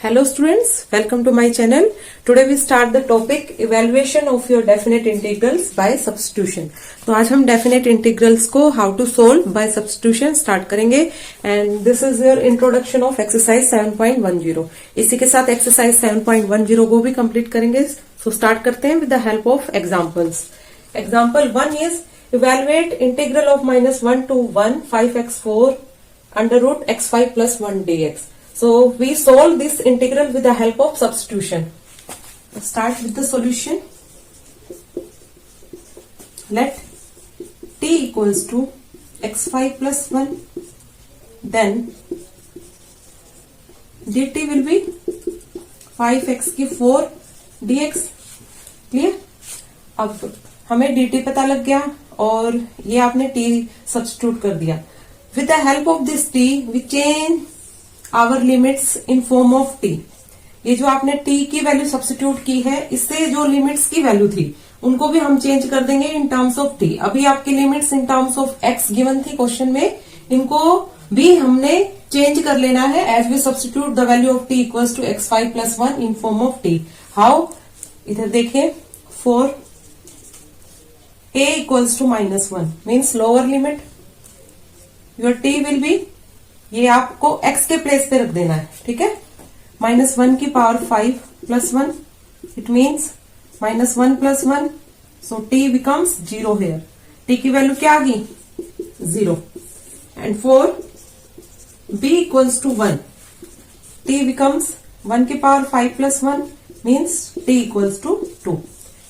Hello students, welcome to my channel. Today we start the topic evaluation of your definite integrals by substitution. तो आज हम definite integrals को how to solve by substitution start करेंगे and this is your introduction of exercise 7.10. इसी के साथ exercise 7.10 को भी complete करेंगे. So start करते हैं with the help of examples. Example 1 is evaluate integral of -1 to 1 5x4 under root x5 plus 1 dx. So we solve this integral with the help of substitution. Let's start with the solution. Let t equals to x5 plus 1. Then dt will be 5x की 4 dx. Clear? अब हमें dt पता लग गया और ये आपने t substitute कर दिया. With the help of this t, we change our limits in form of t. ये जो आपने टी की वैल्यू सब्स्टिट्यूट की है, इससे जो लिमिट्स की वैल्यू थी उनको भी हम चेंज कर देंगे इन टर्म्स ऑफ टी. अभी आपकी limits in terms of x given थी क्वेश्चन में, इनको भी हमने चेंज कर लेना है as we substitute the value of t equals to x5 plus 1 in form of t. How? इधर देखिए, for a equals to -1 means lower limit your t will be, ये आपको x के प्लेस पे रख देना है, ठीक है. -1 की power 5 plus 1, it means -1 plus 1, so t becomes 0 here. t की वैल्यू क्या आ गई? 0. And for b equals to 1, t becomes 1 की power 5 plus 1 means t equals to 2.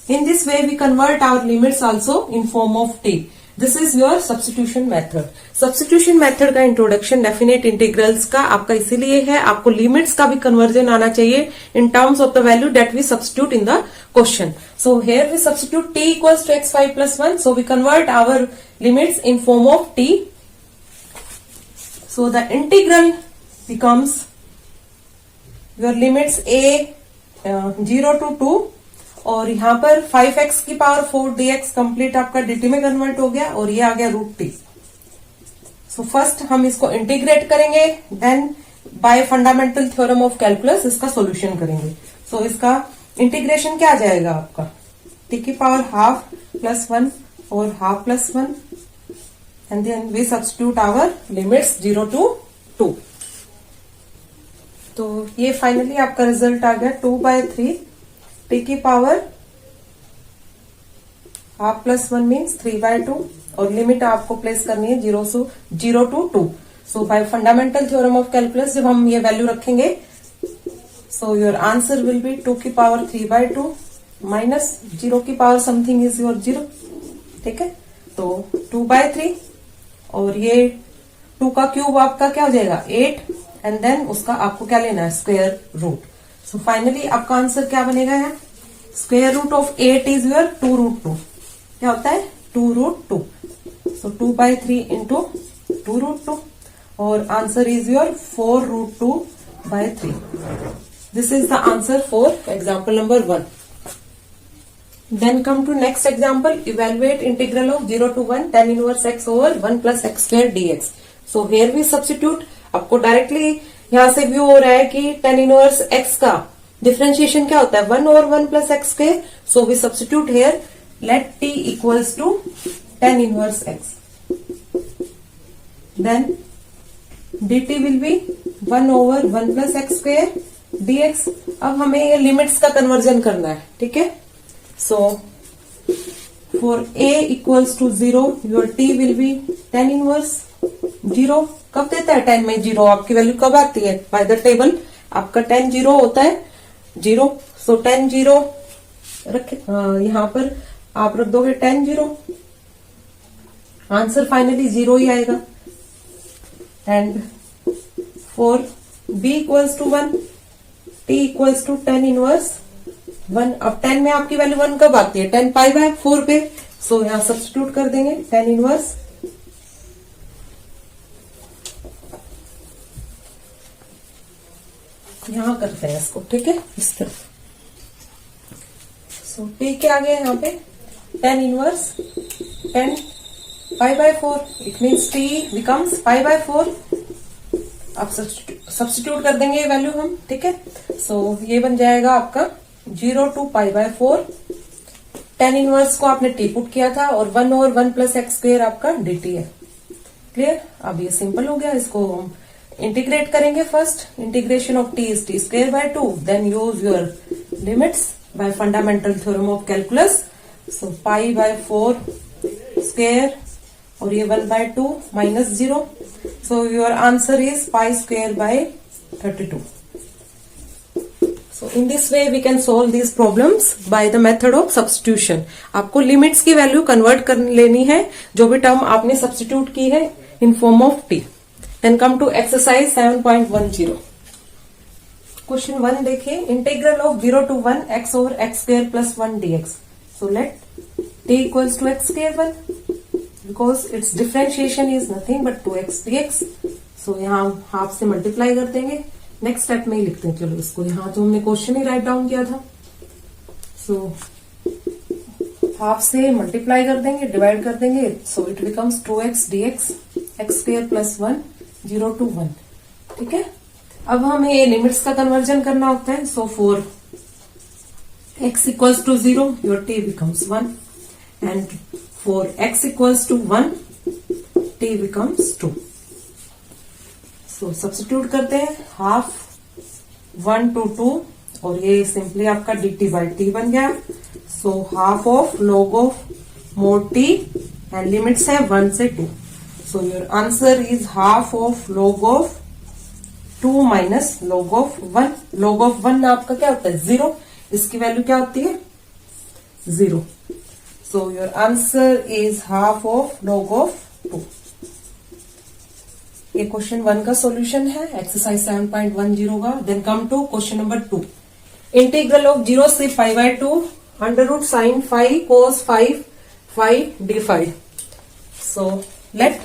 In this way we convert our limits also in form of t. This is your substitution method. Substitution method का introduction definite integrals का आपका इसीलिए है, आपको limits का भी conversion आना चाहिए in terms of the value that we substitute in the question. So here we substitute t equals to x5 plus 1, so we convert our limits in form of t. So the integral becomes your limits a 0 to 2 और यहाँ पर 5x की power 4 dx complete आपका dt में convert हो गया और ये आ गया रूट t. सो फर्स्ट हम इसको इंटीग्रेट करेंगे, then by fundamental theorem of calculus इसका सॉल्यूशन करेंगे. सो इसका इंटीग्रेशन क्या आ जाएगा आपका? t की पावर हाफ प्लस 1 और half plus 1 and then we substitute our limits 0 to 2. तो ये फाइनली आपका रिजल्ट आ गया 2/3 t की पावर हाफ प्लस 1 मीन्स 3/2 और लिमिट आपको प्लेस करनी है 0 to 2. So bye fundamental theorem of calculus जब हम ये वैल्यू रखेंगे, सो योर आंसर विल बी 2 की पावर 3/2 माइनस 0 की पावर समथिंग इज योर 0, ठीक है. तो 2/3 और ये 2 का क्यूब आपका क्या हो जाएगा 8 एंड देन उसका आपको क्या लेना है स्क्वायर रूट. सो फाइनली आपका आंसर क्या बनेगा यहाँ? Square root of 8 is your 2√2. क्या होता है? 2√2. सो 2/3 इंटू 2√2 और answer is your 4√2/3. This is the answer for example number 1. Then come to next example. Evaluate integral of 0 to 1 tan inverse x over 1 plus x square dx. So here we substitute. आपको directly यहां से view हो रहा है कि tan inverse x का differentiation क्या होता है 1 over 1 plus x square. So we substitute here let t equals to tan inverse x. Then dt will be 1 over 1 plus x square dx. अब हमें ये लिमिट्स का कन्वर्जन करना है, ठीक है. So for a equals to 0 your t will be tan inverse 0. कब देता है tan में 0? आपकी वैल्यू कब आती है? बाय द टेबल आपका tan 0 होता है 0. सो tan 0 रखे यहां पर आप रख दोगे tan 0, आंसर फाइनली 0 ही आएगा. And for b equals to 1 t equals to tan inverse 1. अब 10 में आपकी वैल्यू 1 कब आती है? 10 π/4 पे. सो यहां सब्स्टिट्यूट कर देंगे tan इनवर्स यहां करते हैं इसको, ठीक है, इस तरह. सो t के आगे यहाँ पे tan inverse 10 π/4 it means t becomes π/4. आप सब्स्टिट्यूट कर देंगे ये वैल्यू हम, ठीक है। सो ये बन जाएगा आपका 0 to π/4। tan इनवर्स को आपने t पुट किया था और 1 और 1 प्लस एक्स स्क्वेयर आपका dt है। क्लियर। अब ये सिंपल हो गया, इसको हम इंटीग्रेट करेंगे। First integration of t is t²/2, then use your limits by fundamental theorem of calculus. So π/4 square और ये 1/2 minus 0। So your answer is π²/32। So in this way we can solve these problems by the method of substitution। आपको limits की value convert कर लेनी है, जो भी term आपने सब्स्टिट्यूट की है in form of t। Then come to exercise 7.10। Question 1 देखिए, integral of 0 to 1 x over x² plus 1 dx। So let t equals to x²1 because its differentiation is nothing but 2x dx। So यहाँ half से multiply कर देंगे। Next step में ही लिखते हैं, चलो इसको, यहाँ तो हमने क्वेश्चन ही राइट डाउन किया था। सो हाफ से मल्टीप्लाई कर देंगे, डिवाइड कर देंगे। So it becomes 2x dx x² plus 1 0 to 1, ठीक है। अब हमें ये लिमिट्स का कन्वर्जन करना होता है। So for x equals to 0 your t becomes 1 and for x equals to 1 t becomes 2। So substitute करते हैं, हाफ 1 to 2 और ये सिंपली आपका dt/t बन गया। So half of log of mod t and limits है 1 से 2। सो your answer is half of log of 2 minus log of 1। log of 1 आपका क्या होता है 0, इसकी वैल्यू क्या होती है 0। So your answer is half of log of 2। ये क्वेश्चन 1 का सॉल्यूशन है, एक्सरसाइज 7.10 का। Then come to question number 2। Integral of 0 से π/2 √ sin phi cos phi d∅। So let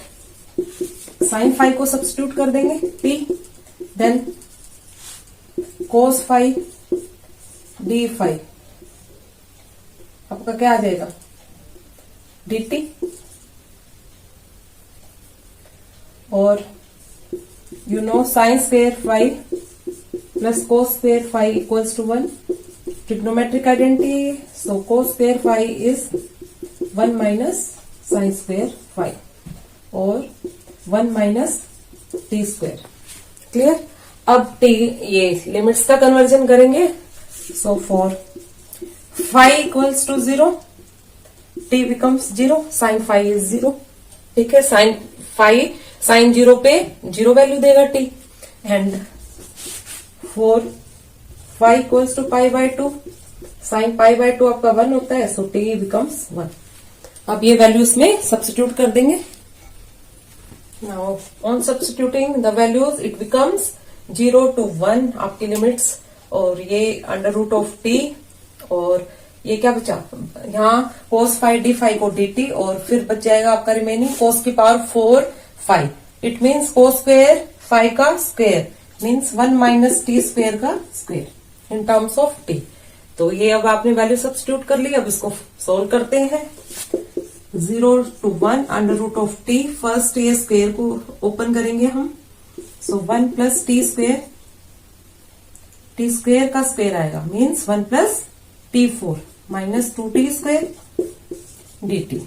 sin phi को सब्स्टिट्यूट कर देंगे t, then cos phi d∅। आपका क्या आ जाएगा dt, और you know sin square phi plus cos square phi equals to 1। trigonometric identity, so cos square phi is 1 minus sin square phi और 1 minus t square। Clear. अब t ये limits का conversion करेंगे। so for phi equals to 0 t becomes 0, sin phi is 0, ठीक है। sin phi sign 0 पे 0 value देगा t and for phi equals to π/2 sine π/2 आपका 1 होता है। So t becomes 1। अब ये वैल्यूज में सब्स्टिट्यूट कर देंगे। Now on substituting the values it becomes 0 to 1 आपकी लिमिट्स, और ये √t और ये क्या बचा यहाँ cos phi d∅ को dt, और फिर बच जाएगा आपका रिमेनिंग cos की power 4 phi। It means cos square phi का square means 1 minus t square का square in terms of t। तो ये अब आपने वैल्यू सब्स्टिट्यूट कर ली। अब इसको सोल्व करते हैं। 0 to 1 √t, फर्स्ट ये स्क्वेयर को ओपन करेंगे हम। सो 1 प्लस t स्क्वेयर का स्क्वेयर आएगा means 1 plus t4 minus 2t square dt।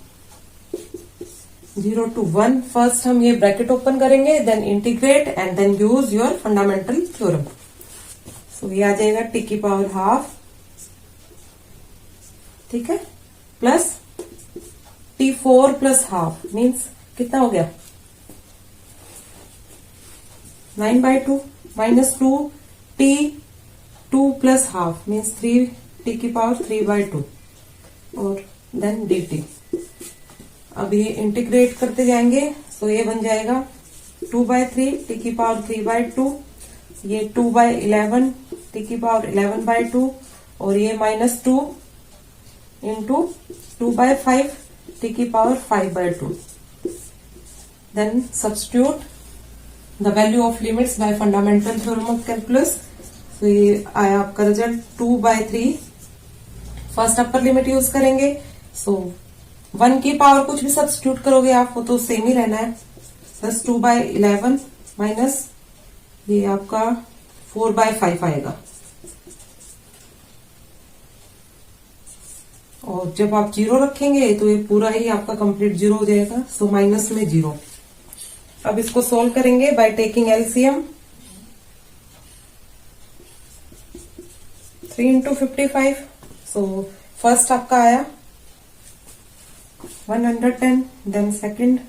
0 to 1 first हम ये ब्रैकेट ओपन करेंगे, then integrate and then use your fundamental theorem. So ये आ जाएगा t की पावर हाफ, ठीक है, plus t4 plus half means कितना हो गया 9/2 minus 2t2 plus half means 3t की पावर 3/2 और देन dt। अब ये इंटीग्रेट करते जाएंगे। सो ये बन जाएगा 2/3 t की पावर 3/2, ये 2/11 t की पावर 11/2 और ये -2 इंटू 2/5 t की power 5/2। Then substitute the value of limits by fundamental theorem of calculus. तो ये आया आपका result 2/3। First upper limit use करेंगे। सो 1 की पावर कुछ भी सब्स्टिट्यूट करोगे आपको तो सेम ही रहना है। प्लस 2/11 माइनस ये आपका 4/5 आएगा। और जब आप 0 रखेंगे तो ये पूरा ही आपका कंप्लीट 0 हो जाएगा, सो माइनस में 0। अब इसको सोल्व करेंगे bye taking LCM. 3 into 55, so first आपका आया 110, देन सेकंड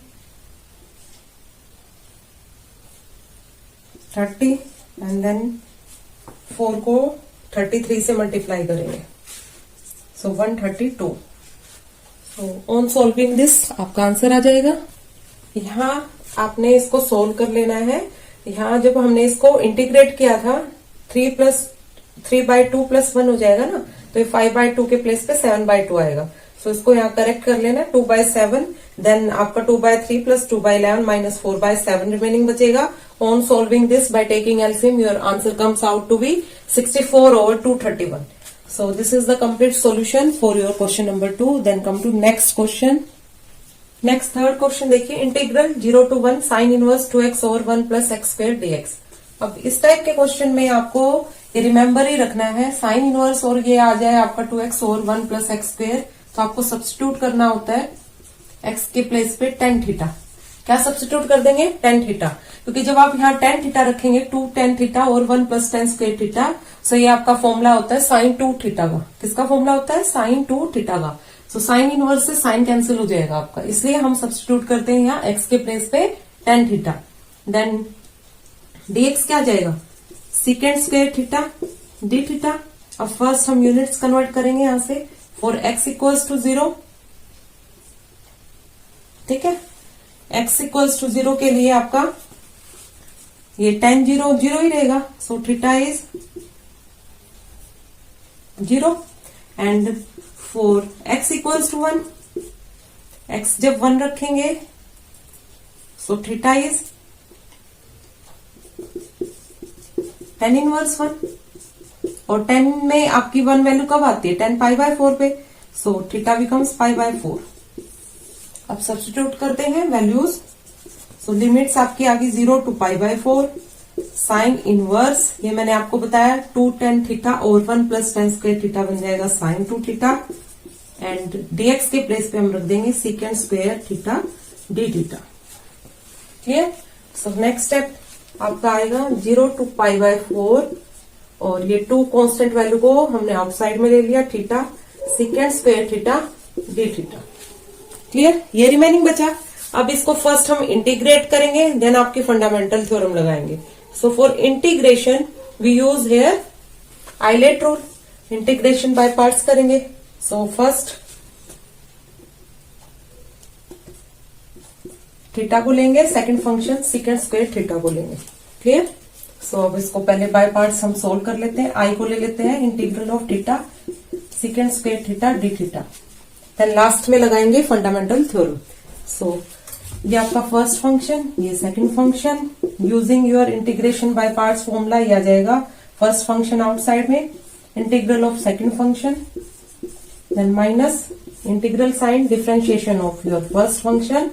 30, एंड देन 4 को 33 से मल्टीप्लाई करेंगे, सो 132। सो ऑन सॉल्विंग दिस आपका आंसर आ जाएगा। यहाँ आपने इसको सोल्व कर लेना है। यहाँ जब हमने इसको इंटीग्रेट किया था 3/2 + 1 हो जाएगा ना, तो ये 5/2 के प्लेस पे 7/2 आएगा। सो इसको यहाँ करेक्ट कर लेना, 2/7, देन आपका 2/3 + 2/11 - 4/7 रिमेनिंग बचेगा। On solving this by taking LCM your answer comes out to be 64/231। So this is the complete solution for your question number 2. Then come to next question. Next third question देखिए, integral 0 to 1 sin inverse 2x over 1 plus x square dx। अब इस type के question में आपको ये remember he रखना है, sine inverse और ये आ जाए आपका 2x over 1 plus x square, तो आपको सब्स्टिट्यूट करना होता है x के प्लेस पे tan थीटा। क्या सब्स्टिट्यूट कर देंगे? tan थीटा, क्योंकि जब आप यहाँ tan थीटा रखेंगे 2 tan थीटा और 1 + tan स्क्वायर थीटा, सो ये आपका फॉर्मूला होता है sin 2 थीटा का। किसका फॉर्मूला होता है? sin 2 थीटा का। सो साइन इनवर्स से साइन कैंसिल हो जाएगा आपका, इसलिए हम सब्स्टिट्यूट करते हैं यहाँ x के प्लेस पे tan थीटा। देन dx क्या जाएगा? secant square theta d theta. अब फर्स्ट हम यूनिट्स कन्वर्ट करेंगे यहाँ से, फॉर x = 0, ठीक है। x = 0 के लिए आपका ये tan 0 0 ही रहेगा, so theta is 0। And for x = 1, x जब 1 रखेंगे so theta is tan inverse 1। और 10 में आपकी 1 वैल्यू कब आती है? tan π/4 पे, सो थीटा बिकम्स π/4। अब सब्स्टिट्यूट करते हैं वैल्यूज, सो लिमिट्स आपकी आ गई 0 to π/4। साइन इनवर्स ये मैंने आपको बताया 2 tan थीटा और 1 + tan स्क्वायर थीटा बन जाएगा sin 2 थीटा। एंड dx के प्लेस पे हम रख देंगे secant square theta d theta. Clear? So next step आपका आएगा 0 to π/4, और ये 2 कांस्टेंट वैल्यू को हमने आउटसाइड में ले लिया, theta secant square theta d theta. Clear? ये रिमेनिंग बचा। अब इसको फर्स्ट हम इंटीग्रेट करेंगे, देन आपके फंडामेंटल थ्योरम लगाएंगे। So for integration we use here ILATE rule. Integration by parts करेंगे। सो फर्स्ट थीटा को लेंगे, second function secant square theta को लेंगे। क्लियर? सो अब इसको पहले बाय पार्ट्स हम सोल्व कर लेते हैं। आई को ले लेते हैं integral of theta secant square theta d theta. Then last में लगाएंगे फंडामेंटल थ्योरम। सो ये आपका फर्स्ट फंक्शन, ये second function, using your integration by parts formula ये आ जाएगा फर्स्ट फंक्शन आउटसाइड में, integral of second function, then minus integral sign differentiation of your first function,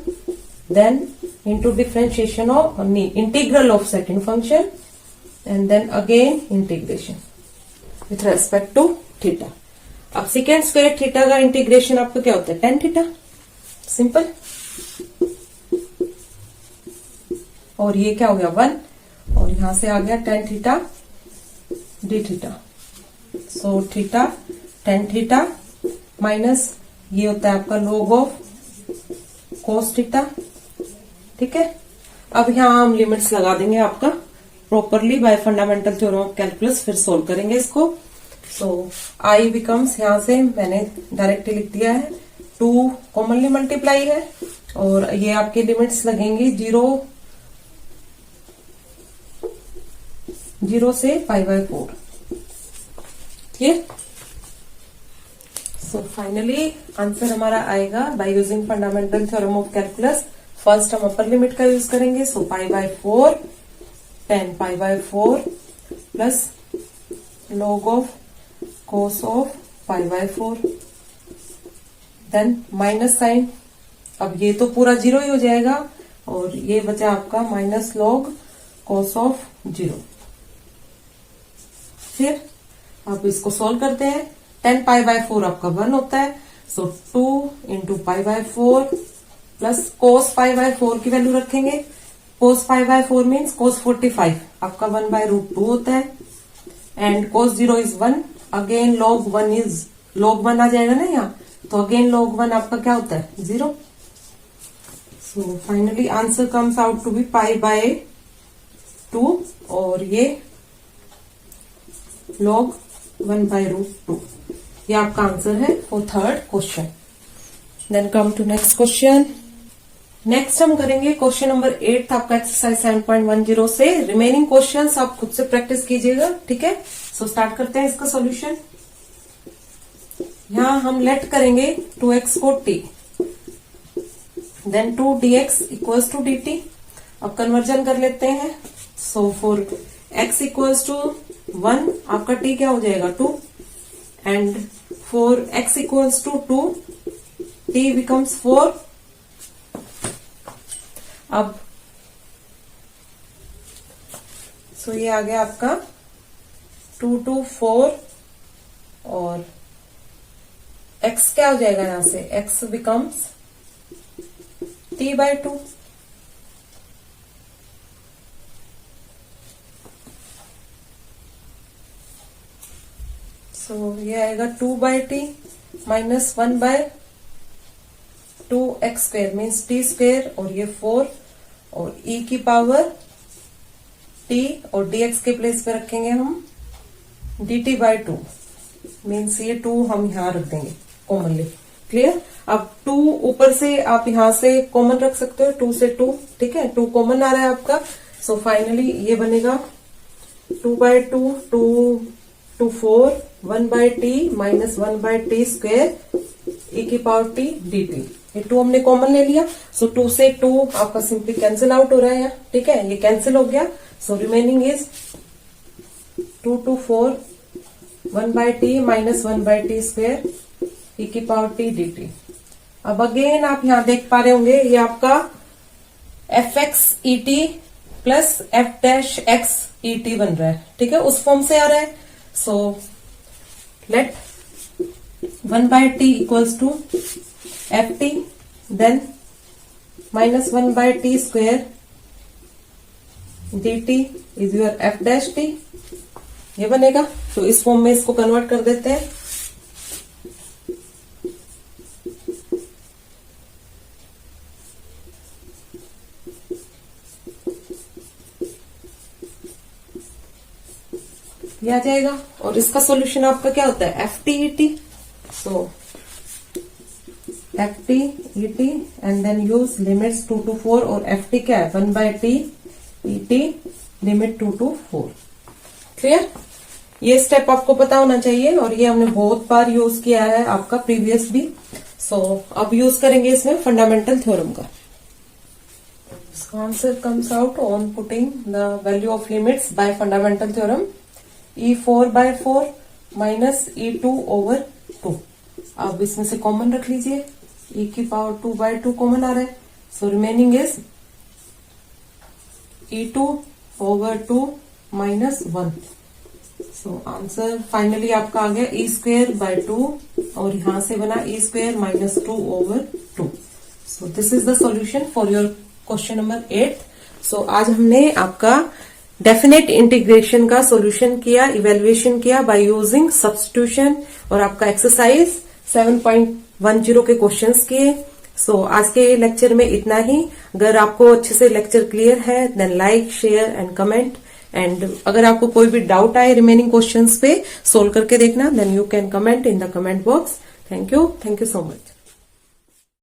then into differentiation of integral of second function, and then again integration with respect to theta. अब secant square theta का integration आपका क्या होता है? tan theta, simple. और ये क्या हो गया? 1, और यहां से आ गया tan theta d theta. So theta tan theta minus ये होता है आपका log ऑफ cos थीटा। ठीक है, अब यहां हम लिमिट्स लगा देंगे आपका properly bye fundamental theorem of calculus, फिर सोल्व करेंगे इसको। सो आई बिकम्स, यहां से मैंने डायरेक्टली लिख दिया है, 2 कॉमनली मल्टीप्लाई है, और ये आपके लिमिट्स लगेंगी 0 से π/4। क्लियर? सो फाइनली आंसर हमारा आएगा by using fundamental theorem of calculus. First हम अपर लिमिट का यूज करेंगे, so π/4 tan π/4 plus log of cos of π/4, then minus sine. अब ये तो पूरा 0 ही हो जाएगा, और ये बचा आपका माइनस log cos ऑफ 0। फिर आप इसको सॉल्व करते हैं, 10 पाई बाय 4 आपका 1 होता है, सो 2 into pi by 4 plus cos pi by 4 की वैल्यू रखेंगे, cos pi by 4 means cos 45 आपका 1 बाय रूट 2 होता है, and cos 0 is 1, again log 1 is log 1 आ जाएगा ना यहाँ, तो अगेन log 1 आपका क्या होता है 0। So finally answer comes out to be pi by 2 और ये log 1 बाय रूट 2। ये आपका आंसर है for third question. Then come to next question. Next हम करेंगे क्वेश्चन नंबर 8 आपका एक्सरसाइज 7.10 से। रिमेनिंग क्वेश्चंस आप खुद से प्रैक्टिस कीजिएगा, ठीक है। सो स्टार्ट करते हैं इसका सॉल्यूशन। यहां हम लेट करेंगे 2x को t, then 2 dx equals to dt। अब कन्वर्जन कर लेते हैं। So for x equals to 1 आपका t क्या हो जाएगा 2, and for x equals to 2 t becomes 4। अब सो ये आ गया आपका 2 to 4 और x क्या हो जाएगा यहां से, x becomes t by 2। So ये आएगा 2 by t minus 1 by 2x square means t square, और ये 4 और e की पावर t और dx के प्लेस पे रखेंगे हम dt बाय 2 मीन्स ये 2 हम यहां रख देंगे कॉमनली। क्लियर। अब 2 ऊपर से आप यहां से कॉमन रख सकते हो, 2 से 2, ठीक है, 2 कॉमन आ रहा है आपका। सो फाइनली ये बनेगा 2 by 2 2 to 4 1 by t minus 1 by t square e की पावर t dt। ये 2 हमने कॉमन ले लिया, सो 2 से 2 आपका सिंपली कैंसिल आउट हो रहा है यहाँ, ठीक है, ये कैंसिल हो गया। So remaining is 2 to 4 1 by t minus 1 by t square e की पावर t dt। अब अगेन आप यहाँ देख पा रहे होंगे ये आपका fx et plus f dash x et बन रहा है, ठीक है, उस फॉर्म से आ रहा है। So let 1 by t equals to f t, then minus 1 by t square d t is your f dash t, ये बनेगा। तो इस फॉर्म में इसको कन्वर्ट कर देते हैं। ये आ जाएगा, और इसका सॉल्यूशन आपका क्या होता है f t e t. So f t e t and then use limits 2 to 4, और एफ टी क्या है 1 by t e t limit 2 to 4। Clear. ये स्टेप आपको पता होना चाहिए, और ये हमने बहुत बार यूज किया है आपका प्रीवियस भी। सो अब यूज करेंगे इसमें फंडामेंटल थ्योरम का। Answer comes out on putting the value of limits by fundamental theorem E4 by 4 minus E2 over 2। अब इसमें से कॉमन रख लीजिए, e की पावर 2 बाय 2 कॉमन आ रहा है। सो remaining is E2 over 2 minus 1। So answer finally आपका आ गया e स्क्वेयर बाय 2, और यहां से बना e square minus 2 over 2। So this is the solution for your question number 8। सो आज हमने आपका डेफिनेट इंटीग्रेशन का सॉल्यूशन किया, इवेल्युएशन किया बाय यूजिंग सब्स्टिट्यूशन, और आपका एक्सरसाइज 7.10 के क्वेश्चंस किए। सो आज के लेक्चर में इतना ही। अगर आपको अच्छे से लेक्चर क्लियर है then like share and comment, and अगर आपको कोई भी डाउट आए रिमेनिंग क्वेश्चंस पे सोल्व करके देखना, then you can comment in the comment box. Thank you so much.